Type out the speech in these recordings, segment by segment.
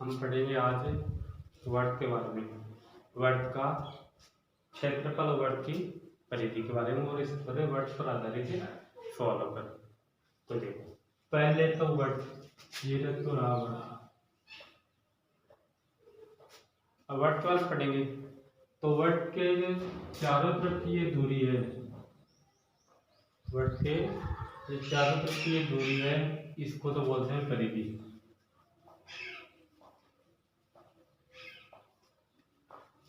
हम पढ़ेंगे आज वर्ग के बारे में, वर्ग का क्षेत्रफल, वर्ग की परिधि के बारे में और इस पूरे वर्ग पर आधारित सवालों पर। तो देखो पहले तो वर्ग, ये तो रहा वर्ग। अब वर्ग के बाद पढ़ेंगे तो वर्ग के चारों तरफ की ये दूरी है, वर्ग के ये चारों तरफ की ये दूरी है, इसको तो बोलते हैं परिधि।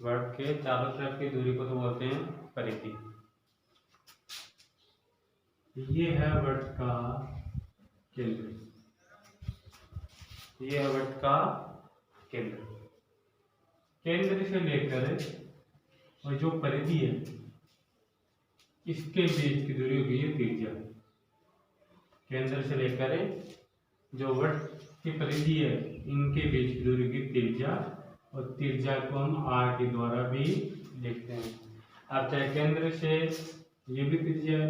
वर्ग के चारों तरफ की दूरी को तो बोलते हैं परिधि। ये है वर्ग का केंद्र, ये है वर्ग का केंद्र। केंद्र से लेकर और जो परिधि है इसके बीच की दूरी होगी ये त्रिज्या। केंद्र से लेकर जो वर्ग की परिधि है इनके बीच की दूरी की त्रिज्या, और त्रिज्या को हम आर के द्वारा भी लिखते हैं। अब चाहे केंद्र से ये भी त्रिज्या है,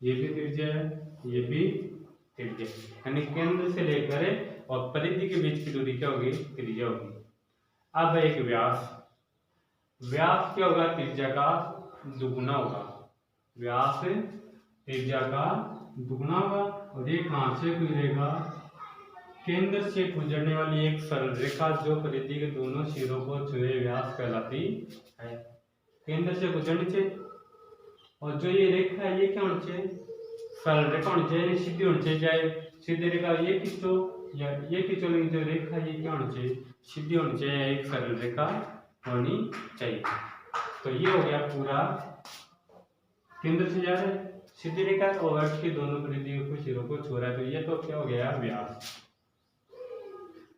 ये भी त्रिज्या है, ये भी त्रिज्या, यानी केंद्र से लेकर और परिधि के बीच की दूरी क्या होगी, त्रिज्या होगी। अब एक व्यास, व्यास क्या होगा, त्रिज्या का दुगुना होगा। व्यास त्रिज्या का दुगुना होगा, और ये कहां से गुजरेगा, केंद्र से गुजरने वाली एक सरल रेखा जो परिधि के दोनों सिरों को छुए व्यास कहलाती है। केंद्र से गुजरनी चाहिए, और जो ये रेखा है ये क्या होनी चाहिए, सरल रेखा होनी चाहिए, सीधी होनी चाहिए। चाहे सीधी रेखा ये खींचो या ये खींचो, लेकिन जो रेखा ये क्या होनी चाहिए, सीधी होनी चाहिए, एक सरल रेखा होनी चाहिए। तो ये हो गया पूरा, केंद्र से जा रहा है सीधी रेखा और वर्ग की दोनों परिधियों को सिरों को छू रहा है, तो ये तो क्या हो गया, व्यास।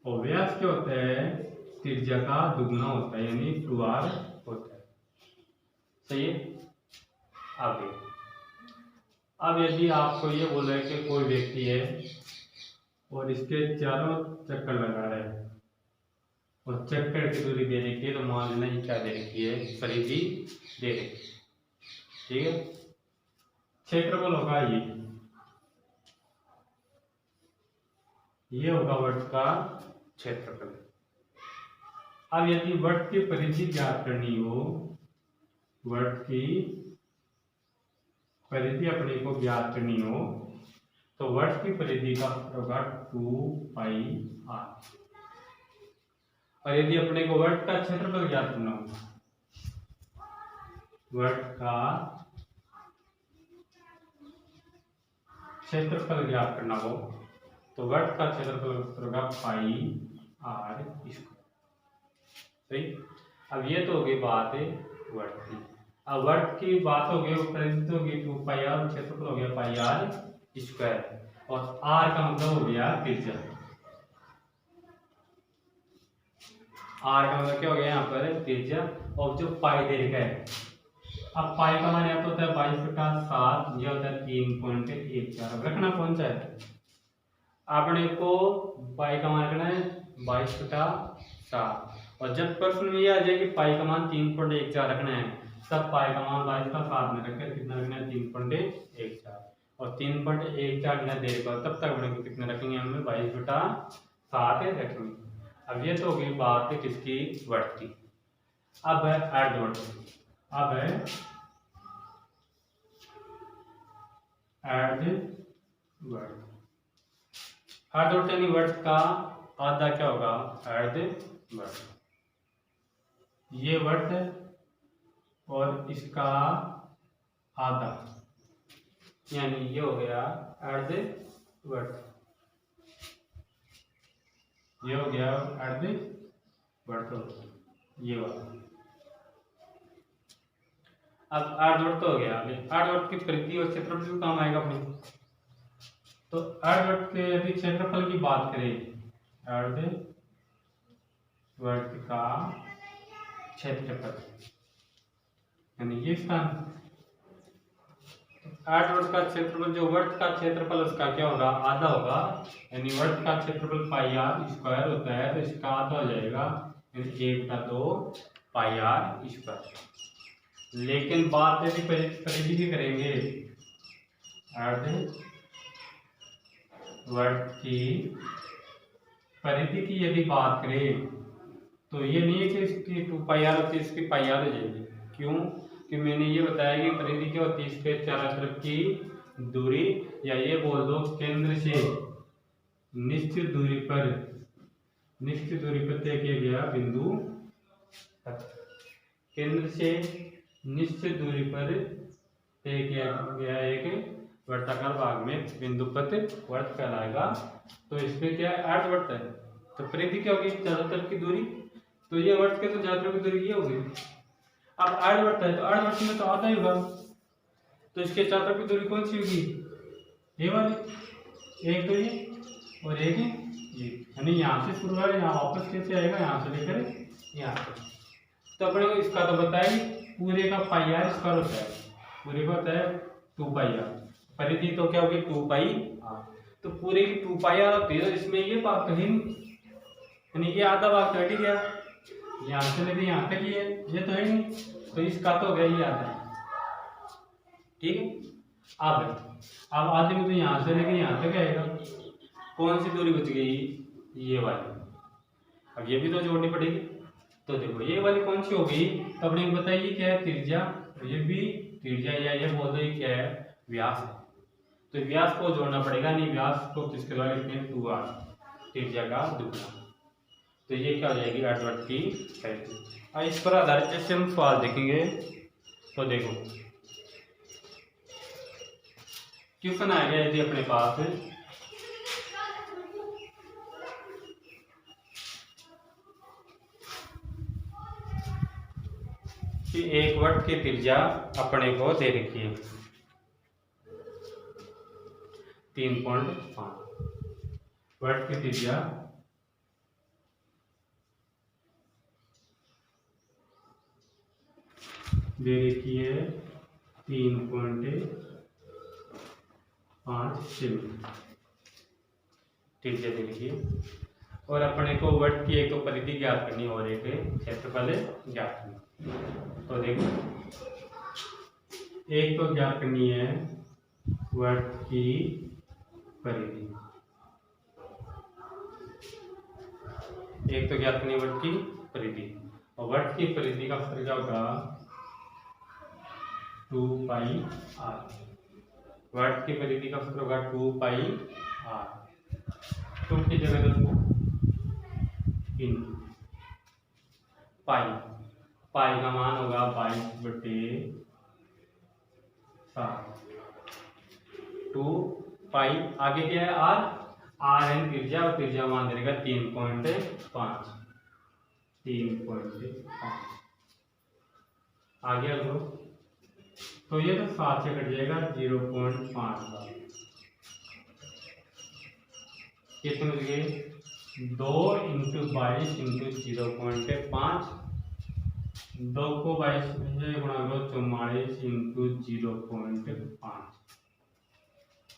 और व्यास क्या होता है, त्रिज्या का दुगुना होता है, यानी 2r होता है। सही है। आगे अब यदि आपको ये बोला है कि कोई व्यक्ति है और इसके चारों चक्कर लगा रहा है और चक्कर की दूरी दे रखी है, तो मान लेना ये क्या दे रखी है, परिधि दे रखी है। ठीक है। क्षेत्रफल होगा ये होगा वर्ग का क्षेत्रफल। अब यदि वर्ग की परिधि ज्ञात करनी हो, वर्ग की परिधि अपने को ज्ञात करनी हो, तो वर्ग की परिधि का होगा 2πr। और यदि अपने को वर्ग का क्षेत्रफल ज्ञात करना हो, वर्ग का क्षेत्रफल ज्ञात करना हो, तो वर्ग का क्षेत्रफल होगा πr²। सही। अब ये तो हो गई बात है वर्ग की। अब वर्ग की बात हो गई, परिधि होगी 2πr, क्षेत्रफल हो गया πr², और r का मतलब हो गया त्रिज्या। r का मतलब क्या हो गया यहाँ पर, त्रिज्या। और जो पाई दे रखा है, अब पाई का मान यहाँ तो होता है 22/7, यह होता है 3.14। रखना कौन सा है, आपने को पाई का मान रखना है 22/7, और जब प्रश्न में ये आ जाए कि पाई का मान 3.14 रखना है, तब पाई का मान 22/7 में रखकर कितना रखना है, 3.14, और 3.14 बिना देर पर तब तक अपने को कितने रखेंगे, हमें 22/7 रखेंगे। अब ये तो हो गई बात किसकी, वर्ग की। अब है अर्धवर्ग, अब है अर्धवर्ग। अर्धवर्ग यानी वर्ग का आधा क्या होगा, अर्धवर्ग। ये वर्ग है और इसका आधा, यानी ये हो गया अर्धवर्ग, ये हो गया अर्धवर्ग, ये वाला। अब अर्धवर्ग तो हो गया। अर्धवर्ग की परिधि और क्षेत्रफल भी काम आएगा अपने। तो अर्धवर्ग के यदि क्षेत्रफल की बात करें, अर्धवर्ग का क्षेत्रफल यानी ये स्थान, अर्धवर्ग का क्षेत्रफल, जो वर्ग का क्षेत्रफल उसका क्या होगा, आधा होगा, यानी वर्ग का क्षेत्रफल πr² होता है, तो इसका आधा हो जाएगा, यानी 1/2 πr²। लेकिन बात यदि परिधि की करेंगे, अर्धवर्ग की परिधि की यदि बात करें तो ये नहीं है कि इसकी 2 पाई आर होती है, इसकी पाई आर हो जाएगी। क्यों? कि मैंने ये बताया कि परिधि क्या होती है, इसके चारों तरफ की दूरी, या ये बोल दो केंद्र से निश्चित दूरी पर तय किया गया बिंदु, केंद्र से निश्चित दूरी पर तय किया गया एक वर्ताकार भाग में बिंदु पथ वर्त कहलाएगा। तो इसमें क्या है, अर्धवर्त है। तो परिधि क्या होगी, चारों तरफ की दूरी। तो ये वर्त के तो चारों तरफ की दूरी ये होगी। अब अर्धवर्त है तो अर्धवर्त में तो आधा ही होगा, तो इसके चारों तरफ की दूरी कौन सी होगी, ये वाली। एक तो ये और एक ये, यानी यहाँ से शुरू है, यहाँ वापस कैसे आएगा, यहाँ से लेकर यहाँ तक। तो अपने को इसका तो बताया पूरे का पाई आर स्क्वायर होता है, पूरे का होता है 2 पाई आर। परिधि तो क्या होगी 2 पाई आर, तो पूरे की 2 पाई आर होती है। तो इसमें ये भाग कहीं नहीं, यानी ये आधा भाग तो हट गया, यहाँ से लेके यहाँ तक ये तो है नहीं, तो इसका तो हो गया ये आधा। ठीक है, अब आधे में तो यहाँ से लेके यहाँ तक आएगा, कौन सी दूरी बच गई, ये वाली। अब ये भी तो जोड़नी पड़ेगी। तो देखो ये वाली कौन सी होगी, तो अपने को बताइए क्या है, त्रिज्या। ये भी त्रिज्या, या ये बोल दो ये क्या है, व्यास है। तो व्यास को जोड़ना पड़ेगा, नहीं व्यास को किसके द्वारा लिखते हैं, 2r, त्रिज्या का दुगना। तो ये क्या हो जाएगी, अर्धवर्त की परिधि। अब इस पर आधारित जैसे हम सवाल देखेंगे, तो देखो क्वेश्चन आएगा यदि अपने पास कि एक वर्त की त्रिज्या अपने को दे रखी है 3.5, वर्त की त्रिज्या दे रखी है 3.5 सेमी त्रिज्या दे रखी है, और अपने को वर्त की एक तो परिधि ज्ञात करनी और एक क्षेत्रफल ज्ञात करनी। तो देखो एक तो ज्ञात करनी है वर्त की परिधि, एक तो ज्ञात करनी है वर्त की परिधि, और वर्त की परिधि का सूत्र क्या होगा, 2 पाई आर। वर्त की परिधि का सूत्र होगा 2 पाई आर, 2 की जगह देखो इंटू पाई, पाई का मान होगा 22/7। 2 पाई आगे क्या है, आर है त्रिज्या, और त्रिज्या मान देगा 3.5। आगे लो तो ये तो 7 से कट जाएगा 0.5। कितने बच गए, 2 × 22 × 0.5, 2 को 22 से गुणा करो 44 × 0.5।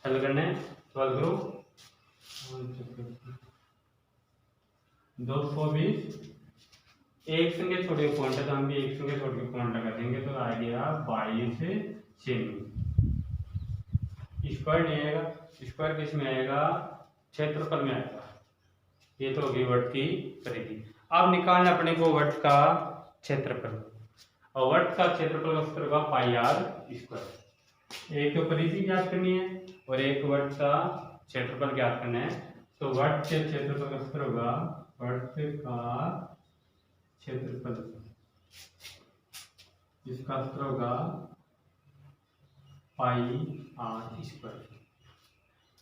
हल करना है, सॉल्व करो 220। एक संख्या छोड़ के पॉइंट है तो हम भी एक संख्या छोड़ के पॉइंट लगा देंगे, तो आ गया 22 सेमी। स्क्वायर नहीं आएगा, स्क्वायर किस में आएगा, क्षेत्रफल में आएगा। ये तो होगी वर्त की परिधि। अब निकालना अपने को वर्त का क्षेत्रफल, और वर्त का क्षेत्रफल का सूत्र होगा पाई आर स्क्वायर। एक तो परिधि ज्ञात करनी है और एक वर्त का क्षेत्रफल ज्ञात करना है। तो वर्त के क्षेत्रफल का सूत्र होगा, वर्त का क्षेत्रफल, इसका सूत्र होगा पाई आर स्क्वायर।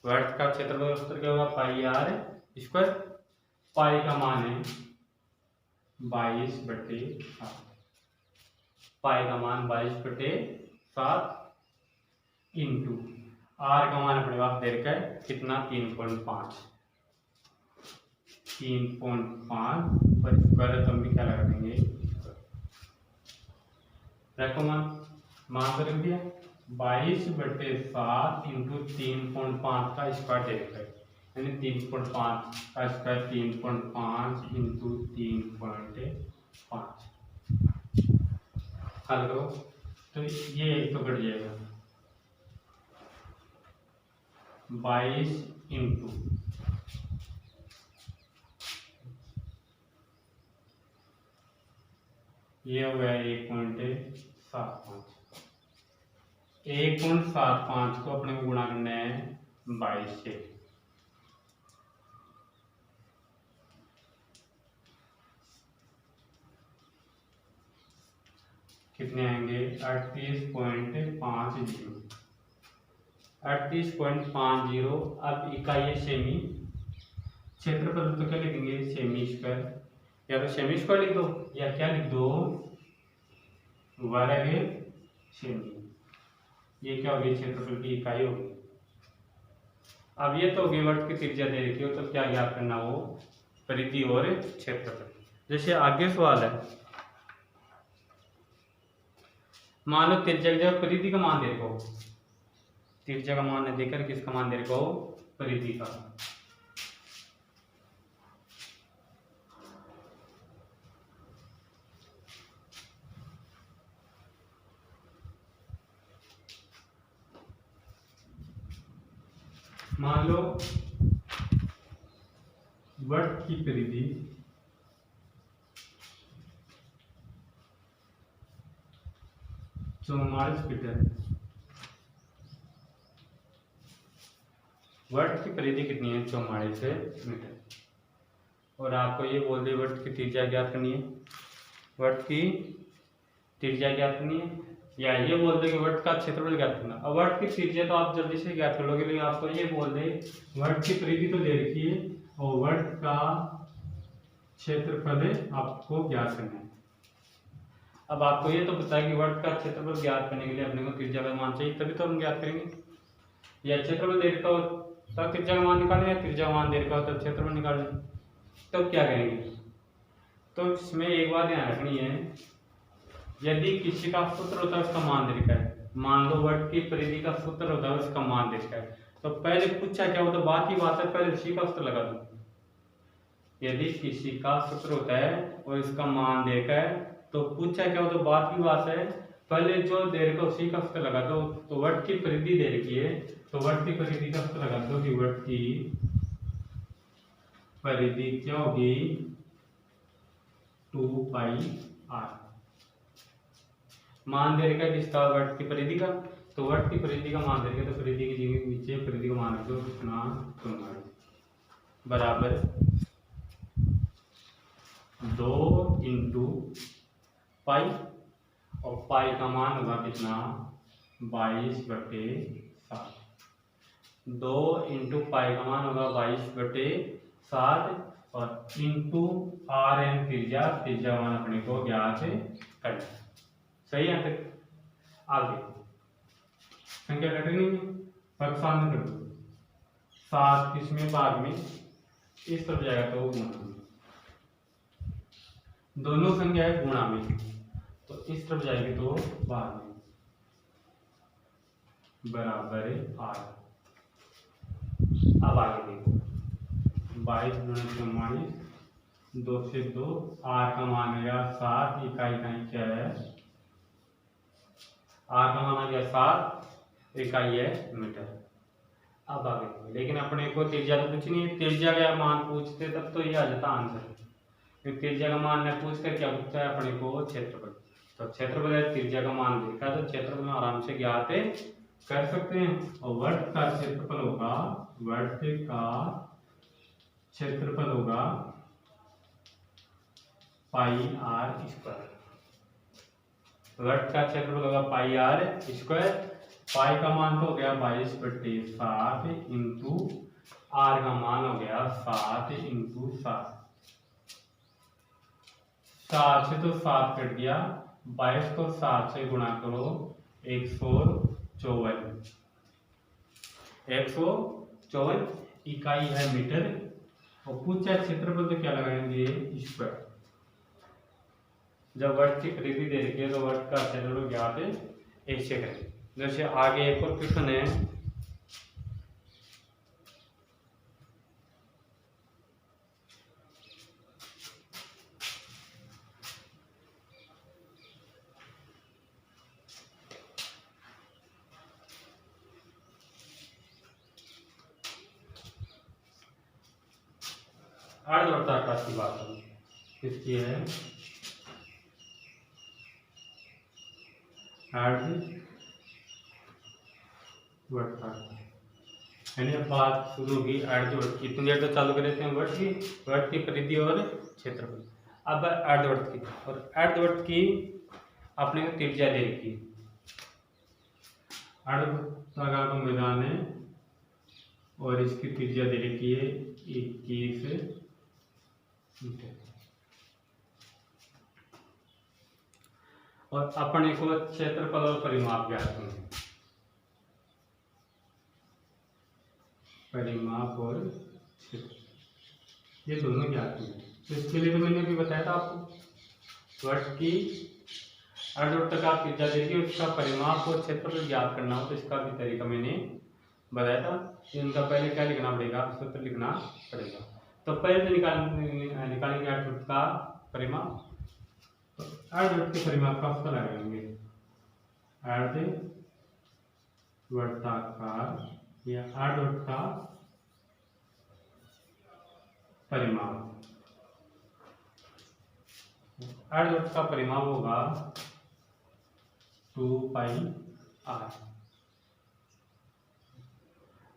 वर्त का क्षेत्रफल का सूत्र क्या होगा, पाई आर स्क्वायर। पाई का मान है 22/7, पाई का मान 22/7 इंटू आर का मान अपने पास दे रखा है कितना, 3.5 पर स्क्वायर, तो हम भी क्या लगा देंगे, रखो मान तो रख दिया, 22/7 इंटू 3.5 का स्क्वायर दे रखा है, यानी 3.5 का स्क्वायर 3.5 इंटू 3.5। हल करो तो ये एक तो कट जाएगा, 22 इंटू ये हो गया 1.75। 1.75 को अपने को गुणा करना है 22 से। कितने आएंगे 38.50। 38.50। अब इकाई है सेमी, क्षेत्रफल तो क्या लिखेंगे सेमी स्क्वायर, या तो सेमी स्क्वायर लिख दो या क्या लिख दो वर्ग सेमी। ये क्या होगी क्षेत्रफल की इकाई होगी। अब ये तो होगी वर्ग की त्रिज्या दे रखी हो तो क्या ज्ञात करना हो परिधि और क्षेत्रफल। जैसे आगे सवाल है, मान लो त्रिज्या की जगह परिधि का मान दे रखो, त्रिज्या का मान देकर किसका मान दे रखो परिधि का। मान लो वर्ग की परिधि 44 मीटर। वर्ग की परिधि कितनी है 44 मीटर। और आपको ये बोल दे वर्ग की त्रिज्या ज्ञात करनी है, वर्ग की त्रिज्या ज्ञात करनी है, या ये बोल दे कि वर्ग का क्षेत्रफल ज्ञात करना। अब वर्ग की त्रिज्या तो आप जल्दी से ज्ञात कर लोगे, लेकिन आपको ये बोल दे वर्ग की परिधि तो दे रखी है और वर्ग का क्षेत्रफल आपको ज्ञात करना है। अब आपको ये तो पता है कि वर्ग का क्षेत्रफल ज्ञात करने के लिए अपने को त्रिज्या का मान चाहिए, तभी तो हम ज्ञात करेंगे। या क्षेत्रफल दे रखा हो तब त्रिज्या का मान निकालें, या त्रिज्या का मान दे रखा हो तब क्षेत्रफल निकालें, तब क्या करेंगे। तो इसमें एक बात ध्यान रखनी है, यदि किसी का सूत्र होता है उसका मान दे रखा है, मान लो वर्ग की परिधि का सूत्र होता है उसका मान दे रखा है, तो पहले पूछा क्या हो तो बात ही बात है पहले उसी का सूत्र लगा दो। यदि किसी का सूत्र होता है और इसका मान देखा है तो पूछा क्या हो तो बात ही बात है पहले जो दे रखा उसी का सूत्र लगा दो। तो वर्ग की परिधि दे रखी है तो वर्ग की परिधि का सूत्र लगा दो कि वर्ग की परिधि क्या होगी 2πr। मान दे रखा है किसका वर्ग की परिधि का, तो वर्ग की परिधि का मान दे रखा है तो परिधि की जगह नीचे परिधि का मान रखो कितना 44 बराबर 2 इंटू पाई, और पाई का मान होगा कितना 22/7। 2 इंटू पाई का मान होगा 22/7 और इंटू आर एन त्रिज्या, त्रिज्या मान अपने को ज्ञात करना। सही है तक आगे संख्या घट नहीं है फर्क सामने कर दो। 7 किसमें भाग में इस तरफ जाएगा तो गुणा में, दोनों संख्या है गुणा में तो इस तरफ जाएगी तो भाग में बराबर 8। अब आगे देखो 22 गुणा 44 2 से 2 आर का मान आ गया 7, इकाई क्या है आर का मान आ गया 7, इकाई है मीटर। अब आगे देखो, लेकिन अपने को त्रिज्या तो कुछ नहीं है, त्रिज्या का मान पूछते तब तो ये आ जाता आंसर। त्रिज्या का मान न पूछ कर क्या पूछता है अपने को क्षेत्रफल, तो क्षेत्रफल है त्रिज्या का मान देखा तो क्षेत्रफल में आराम से ज्ञात कर सकते हैं। और वर्ग का क्षेत्रफल होगा, वर्ग का क्षेत्रफल होगा पाई आर स्क्वायर। वर्ग का क्षेत्रफल होगा पाई आर स्क्वायर। पाई का मान तो हो गया 22/7 इंटू आर का मान हो गया 7 इंटू 7। 7 से तो 7 कट गया, 22 को 7 से गुणा करो 154। 154 इकाई है मीटर। और पूछा क्षेत्रफल तो क्या लगाएंगे स्क्वायर। जब वर्ग की परिधि दे रखी है तो वर्ग का क्षेत्रफल ज्ञात है ऐसे करें। जैसे आगे एक और क्वेश्चन है, अर्धवृत्ताकार की बात है किसकी है अर्धवर्ताकार, यानी अब बात शुरू होगी अर्धवर्त की। इतनी देर तो चालू कर देते हैं वर्त की परिधि और क्षेत्रफल। अब अर्धवर्त की, और अर्धवर्त की अपने को त्रिज्या दे रखी है। अर्धवर्ताकार का मैदान है और इसकी त्रिज्या दे रखी है 21 मीटर। और अपने को क्षेत्रफल और परिमाप ज्ञात करना है। परिमाप और क्षेत्र ये दोनों ज्ञात हैं। तो इसके लिए तो मैंने अभी बताया था आपको, वर्त की अर्धवृत्ताकार त्रिज्या देगी, उसका परिमाप और क्षेत्रफल ज्ञात करना हो तो इसका भी तरीका मैंने बताया था। इनका पहले क्या लिखना पड़ेगा, सूत्र लिखना पड़ेगा। तो पहले तो निकालेंगे अर्धवृत्त का परिमाप। तो अर्धवृत्त के परिमाप का पता लगाएंगे। अर्धवृत्ताकार या अर्धवृत्त का परिमाप, अर्धवृत्त का परिमाप होगा 2πr।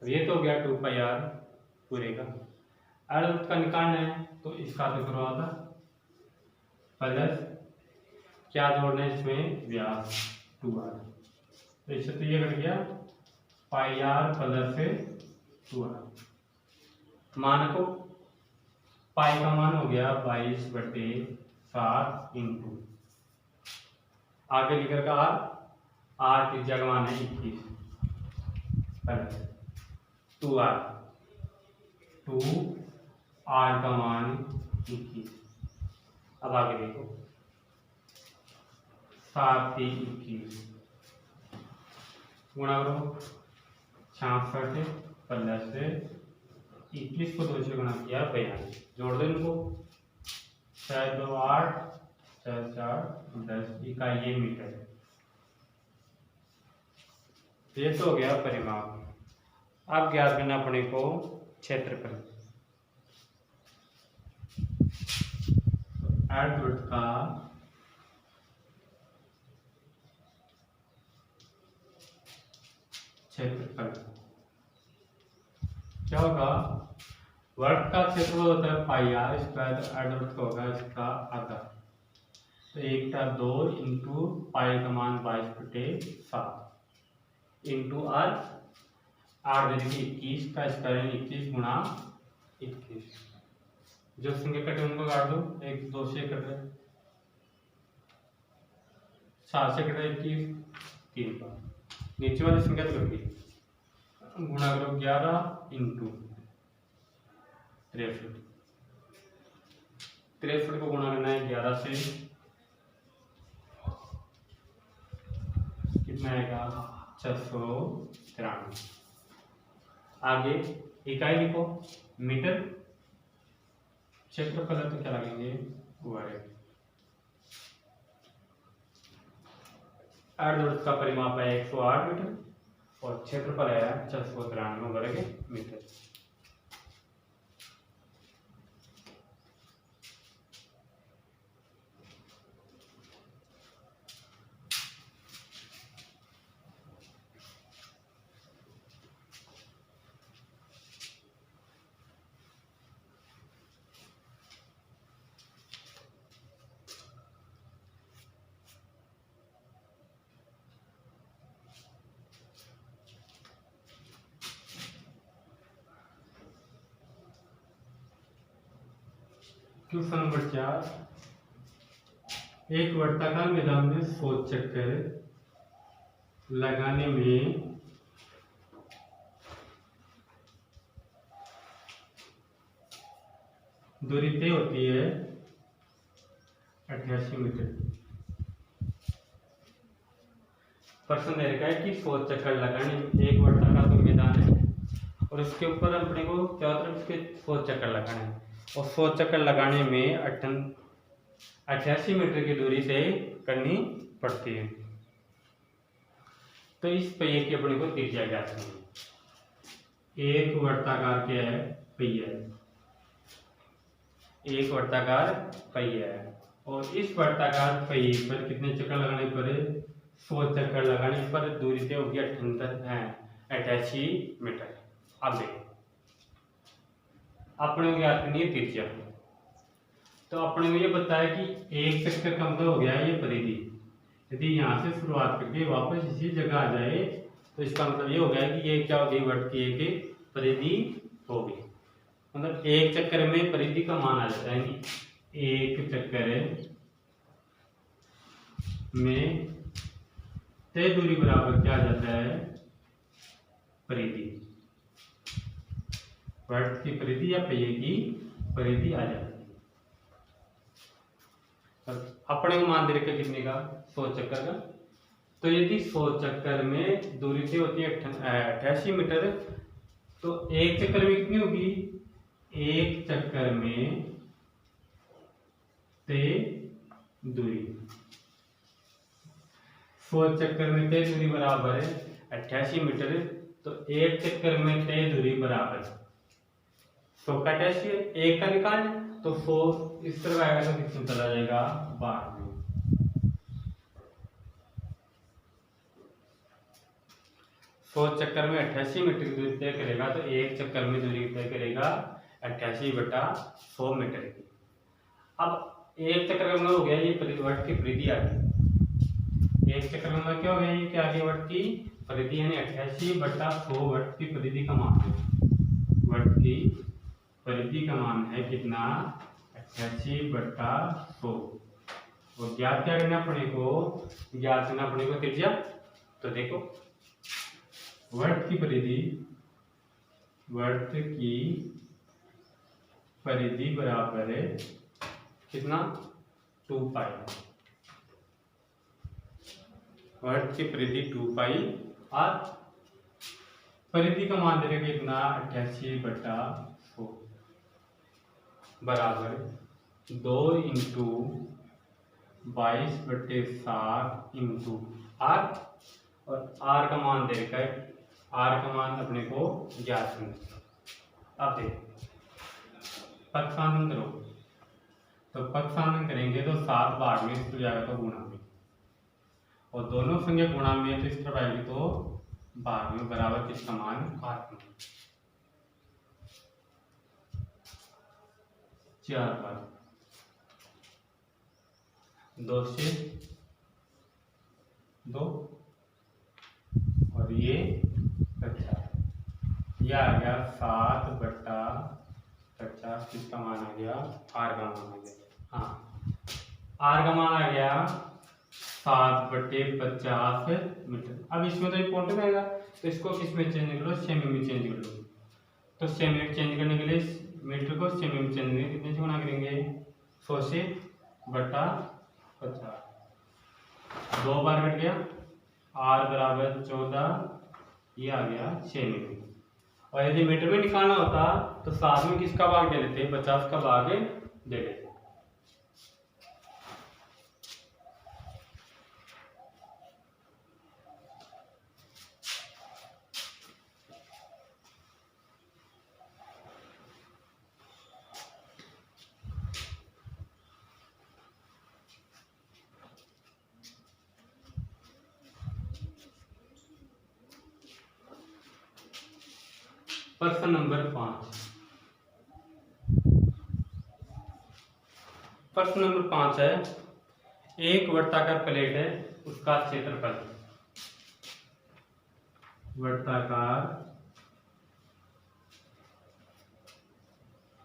ये तो हो गया 2πr पूरे का। अर्धवृत्त का निकालना है तो इसका तो करवा था, प्लस क्या जोड़ना है इसमें, व्यास 2r। तो इससे तो ये कट गया πr प्लस 2r। मान को पाई का मान हो गया 22/7 इंटू आगे लिखकर का r त्रिज्या का मान है 21 प्लस 2r, 2r का मान 21। अब आगे देखो 7 से 21 गुणा करो 66 प्लस 21 को 2 से गुणा किया 42। जोड़ दो इनको, 6 2 8 6 4 10 इकाई ये मीटर है। ये तो हो गया परिमाप। अब ज्ञात करना अपने को क्षेत्रफल। अर्धवृत्त का क्षेत्रफल क्या होगा, वर्ग का क्षेत्रफल होता है πr स्क्वायर, अर्धवृत्त का होगा इसका आधा। तो 1/2 इंटू पाई का मान 22/7 इंटू r दे देंगे 21 का स्क्वायर 21 गुणा 21। जो संख्या कटे उनको काट दो, 1 2 से कट रहे, 7 से कट रहे 21 3 बार, नीचे वाली संख्या तो कट गई। गुणा करो 11 इंटू 63, 63 को गुणा करना है 11 से, कितना आएगा 693। आगे इकाई लिखो मीटर, क्षेत्रफल है तो क्या लगेंगे वर्ग। अर्धवृत्त का परिमाप है 108 मीटर और क्षेत्रफल है 693 वर्ग मीटर। क्वेश्चन नंबर 4, एक वर्ताकार मैदान में 100 चक्कर लगाने में दूरी तय होती है 88 मीटर। प्रश्न दे रखा है कि 100 चक्कर लगाने, एक वर्ताकार का मैदान है और उसके ऊपर अपने को क्या होता है, उसके 100 चक्कर लगाने हैं और 100 चक्कर लगाने में 88 मीटर की दूरी तय करनी पड़ती है। तो इस पहिए की अपने को त्रिज्या ज्ञात करनी है। एक वर्ताकार क्या है, पहिया है, एक वर्ताकार पहिया है और इस वर्ताकार पहिए पर कितने चक्कर लगाने पड़े, 100 चक्कर लगाने पर दूरी तय होगी 88 मीटर। अब देखो अपने को ज्ञात करनी है त्रिज्या। तो अपने को ये बताया कि एक चक्कर का मतलब हो गया ये परिधि। यदि यहाँ से शुरुआत करके वापस इसी जगह आ जाए तो इसका मतलब ये हो गया कि ये क्या हो गई, वृत्त की एक परिधि हो गई। मतलब एक चक्कर में परिधि का मान आ जाता है, यानी एक चक्कर में तय दूरी बराबर क्या आ जाता है, परिधि। वृत्त की परिधि या पहिए की परिधि आ जाती है। अपने को मान दे रखा कितने का, 100 चक्कर का। तो यदि 100 चक्कर में दूरी तय होती है 88 मीटर, तो एक चक्कर में कितनी होगी, एक चक्कर में तय दूरी, 100 चक्कर में तय दूरी बराबर है 88 मीटर। तो एक चक्कर में तय दूरी बराबर 100 का 88 है, एक का निकाल तो 100 इस तरफ आएगा तो कितने चला जाएगा, 12 में। 100 चक्कर में 88 मीटर की दूरी तय करेगा तो एक चक्कर में दूरी तय करेगा 88/100 मीटर की। अब एक चक्कर में हो गया ये वृत्त की परिधि आ गई। एक चक्कर में क्या हो गया, ये क्या आ गया, वृत्त की परिधि, यानी 88/100 वृत्त की परिधि का मान है। वृत्त की परिधि का मान है कितना, 88/100। और ज्ञात क्या करना अपने को, ज्ञात करना अपने को त्रिज्या। तो देखो वृत्त की परिधि, वृत्त की परिधि बराबर है कितना, 2 पाई। वृत्त की परिधि 2 पाई और परिधि का मान दे कितना, 88/100 बराबर 2 × 22/7 इंटू आर। और आर का मान दे रखा है, आर का मान अपने को ज्ञात करना। अब देखो पक्षांतरण करो, तो पक्षांतरण करेंगे तो 7 भाग में इसको जाएगा तो गुणा में, और दोनों संख्या गुणा में तो इस तरफ आएगी तो भाग में, बराबर किसका मान, 8 में। 4 बार 2 से 2 और ये 50, यह आ गया 7/50, किसका मान आ गया, आर का मान आ गया। हाँ आर का मान आ गया 7/50 मीटर। अब इसमें तो इम्पोर्टेंट आएगा, तो इसको किस में चेंज कर लो, सेमी में चेंज कर लो। तो सेमी में चेंज करने के लिए मीटर को सेमी में चेंज करेंगे, कितने से गुणा करेंगे, 100 से बटा 50, 2 बार कट गया, आर बराबर 14, ये आ गया सेमी में। और यदि मीटर में निकालना होता तो साथ में किसका भाग दे लेते, 50 का भाग दे लेते। प्रश्न नंबर 5। प्रश्न नंबर 5 है, एक वर्ताकार प्लेट है, उसका क्षेत्रफल, वर्ताकार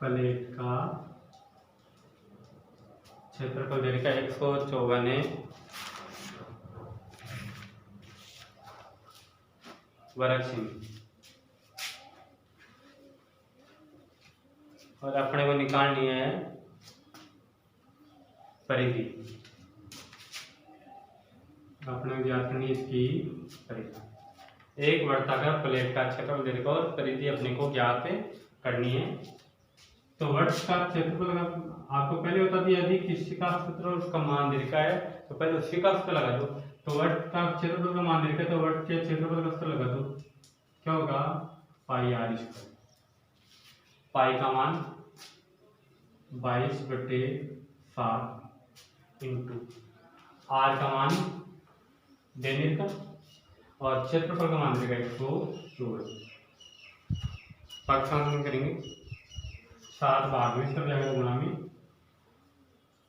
प्लेट का क्षेत्रफल दे रखा 154 वर्ग सेमी, और अपने को निकालनी है परिधि। अपने को ज्ञात करनी इसकी परिधि। एक वर्ताकार प्लेट का क्षेत्रफल दे रखा और परिधि अपने को ज्ञात करनी है। तो वर्त का क्षेत्रफल आपको पहले बता दिया, यदि किसी का क्षेत्रफल उसका मान दे रखा है तो पहले उसी का सूत्र लगा दो। तो वर्त का क्षेत्रफल का मान दे रखा है तो वर्त के क्षेत्रफल का सूत्र लगा दो, क्या होगा, πr²। पाई का मान 22/7 इंटू आर का मान देने का, और क्षेत्रफल का मान देगा 114। पाठ्यांक करेंगे 7 भाग में इस तरफ जाएगा गुणा में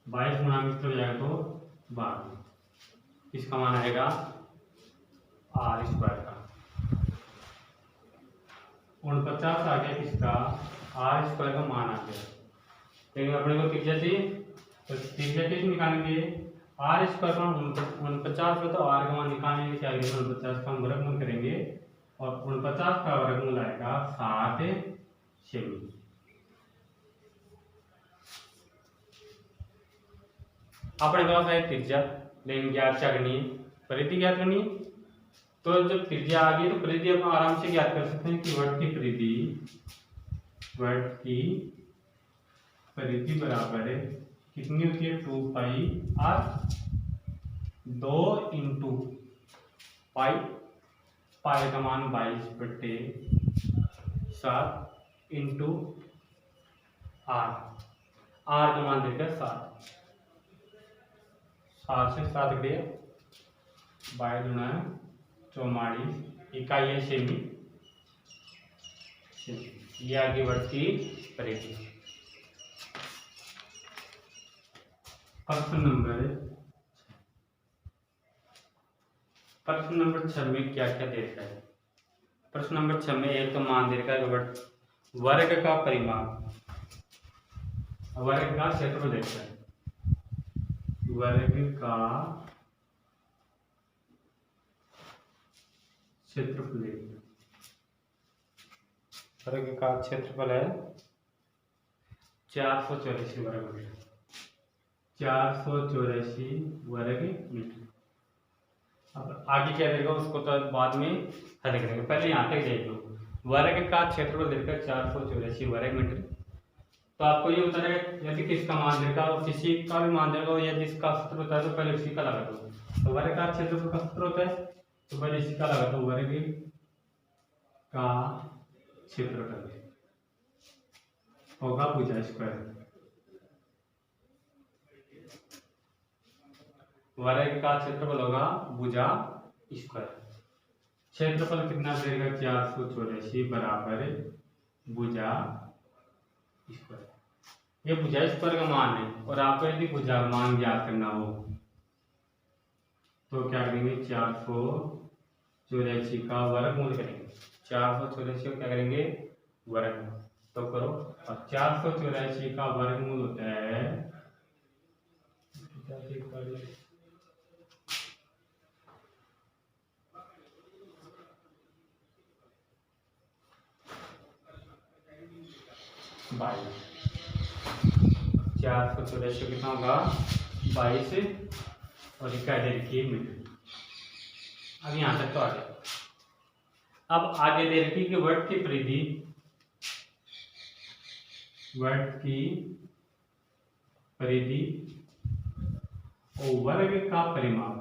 22 गुणा में इस तरफ जाएगा तो भाग में, इसका मान आएगा आर स्क्वायर का। 49 आ गया किसका, आर स्क्वायर का मान आ गया। लेकिन अपने को त्रिज्या चाहिए, तो त्रिज्या कैसे निकालेंगे, आर स्क्वायर का 49 में तो आर का मान निकालने के चाहिए, 49 का हम वर्गमूल करेंगे और 49 का वर्गमूल आएगा 7 सेमी। अपने पास है त्रिज्या, लेकिन ज्ञात क्या करनी है, परिधि ज्ञात करनी है। तो जब त्रिज्या आ गई तो परिधि हम आराम से ज्ञात कर सकते हैं कि वृत्त की परिधि बराबर है कितनी होती है, 2 पाई आर, 2 इंटू पाई, पाई का मान 22/7 इंटू आर, आर का मान देगा 7, 7 से 7 गया 22×44, इकाई है सेमी। ये आगे बढ़ती परिधि। प्रश्न नंबर 6 में क्या क्या दे रखा है। प्रश्न नंबर 6 में एक तो मान दे रखा है वर्ग का परिमाप, वर्ग का क्षेत्रफल दे रखा है, वर्ग का क्षेत्रफल, वर्ग का क्षेत्रफल है 484 वर्ग मीटर, 484 वर्ग मीटर। अब आगे क्या देगा उसको तो बाद में हल करेंगे, पहले यहाँ तक देख लो। वर्ग का क्षेत्रफल देगा 484 वर्ग मीटर। तो आपको ये बताना है यदि किसका मान देगा और किसी का भी मान देगा, या जिसका सूत्र होता है तो पहले उसी का लगा दो। तो वर्ग का क्षेत्रफल का सूत्र होता है तो पहले इसी का लगा दो, वर्ग का क्षेत्रफल होगा भुजा स्क्वायर। वर्ग का क्षेत्रफल होगा भुजा स्क्वायर। क्षेत्रफल कितना देगा, 484 बराबर भुजा स्क्वायर। ये भुजा स्क्वायर का मान है, और आपको यदि भुजा मान ज्ञात करना हो तो क्या करेंगे, 484 का वर्गमूल करेंगे। 484 को क्या करेंगे, वर्गमूल तो करो। और 484 का वर्गमूल होता है 22। 484 कितना होगा, 22 और इकाई दे रखी है मीटर। अब यहाँ तक तो आ गया। अब आगे दे रखी कि वृत्त की परिधि, और वर्ग का परिमाप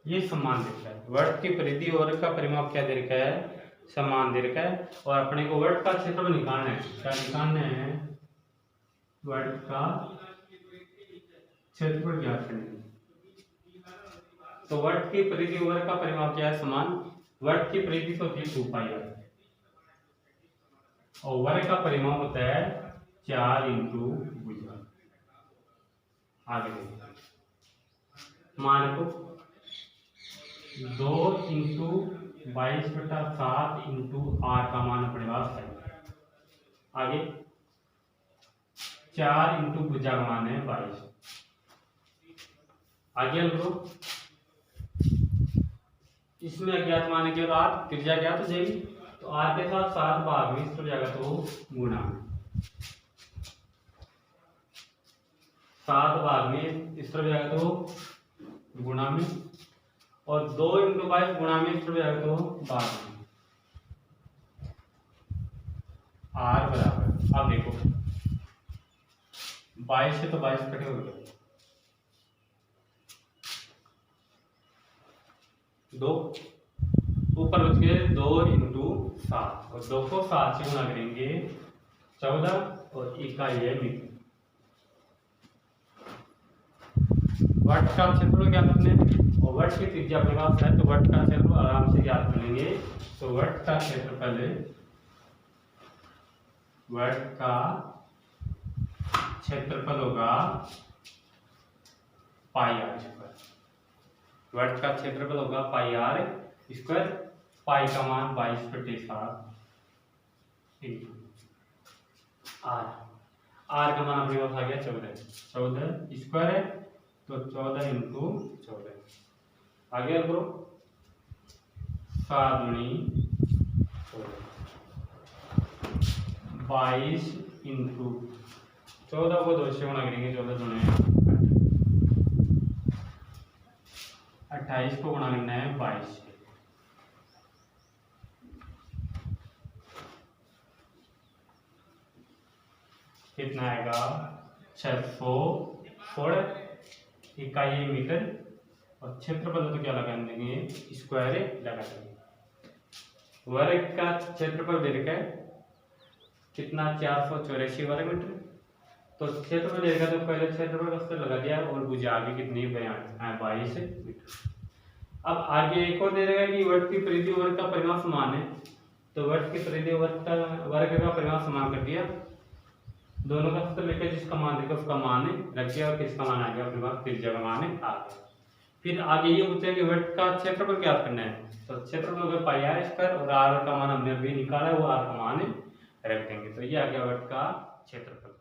ये समान दिखता है। वृत्त की परिधि और वर्ग का परिमाप क्या दे रखा है, समान दे रखा है। और अपने को वृत्त का क्षेत्रफल निकालना है। क्या निकालना है, वृत्त का क्षेत्रफल ज्ञात करना है। तो वृत्त की परिधि और वर्ग का परिमाप क्या है, समान। वृत्त की परिधि तो होती है 2 पाई आर और वर्ग का परिमाप होता है 4 इंटू भुजा। आगे मान को 2 इंटू 22/7 इंटू आर का मान अपने पास है। आगे 4 इंटू भुजा का मान है 22। आगे लो इसमें अज्ञात मान है केवल आर, त्रिज्या ज्ञात हो जाएगी तो आर के साथ 7 भाग में इस तरफ जाएगा तो गुणा में 7 भाग में इस तरफ जाएगा तो गुणा में, और 2 इंटू 22 गुणा में इस तरफ जाएगा तो भाग में। आर बराबर, अब देखो 22 से तो 22 कटे हो गए, 2 ऊपर बच गए 2 इंटू 7 और 2 को 7 से गुणा करेंगे 14 और इकाई है मीटर। वर्ट का क्षेत्रफल ज्ञात करना है और वर्ट की त्रिज्या अपने पास है, तो वर्ट का क्षेत्रफल आराम से ज्ञात कर लेंगे। तो वर्ट का क्षेत्रफल होगा पाई आर स्क्वायर। वर्ट का क्षेत्रफल होगा पाई आर स्क्वायर। पाई का मान 22/7 इंटू आर। आर का मान अपने पास आ गया 14 स्क्वायर है, तो 14 इंटू 14 आ गया करो 7 × 22 इंटू 14 को 2 से गुणा करेंगे, 14 दूनी 28 को गुणा करना है 22 से। कितना आएगा 600 इकाई मीटर और क्षेत्रफल तो क्या लगा देंगे स्क्वायर लगा देंगे। वर्ग का क्षेत्रफल दे रखा है कितना 484 वर्ग मीटर। तो क्षेत्रफल देगा तो पहले क्षेत्रफल का स्तर लगा दिया और भुजा आगे कितनी 22 मीटर। अब आगे एक और दे देगा कि वर्ग की परिधि वर्ग का परिमाण समान है, तो वर्ग की परिधि वर्ग का परिमाण समान कर दिया, दोनों का स्तर लेकर जिसका मान देखा उसका मान रख दिया और किसका मान आ गया अपने पास त्रिज्या का मान आ गया। फिर आगे ये पूछते हैं कि वर्ग का क्षेत्रफल ज्ञात करना है, तो क्षेत्रफल होगा पाई आर स्क्वायर और आर का मान हमने अभी निकाला है वो आर का मान रख देंगे, तो ये आ गया वर्ग का क्षेत्रफल।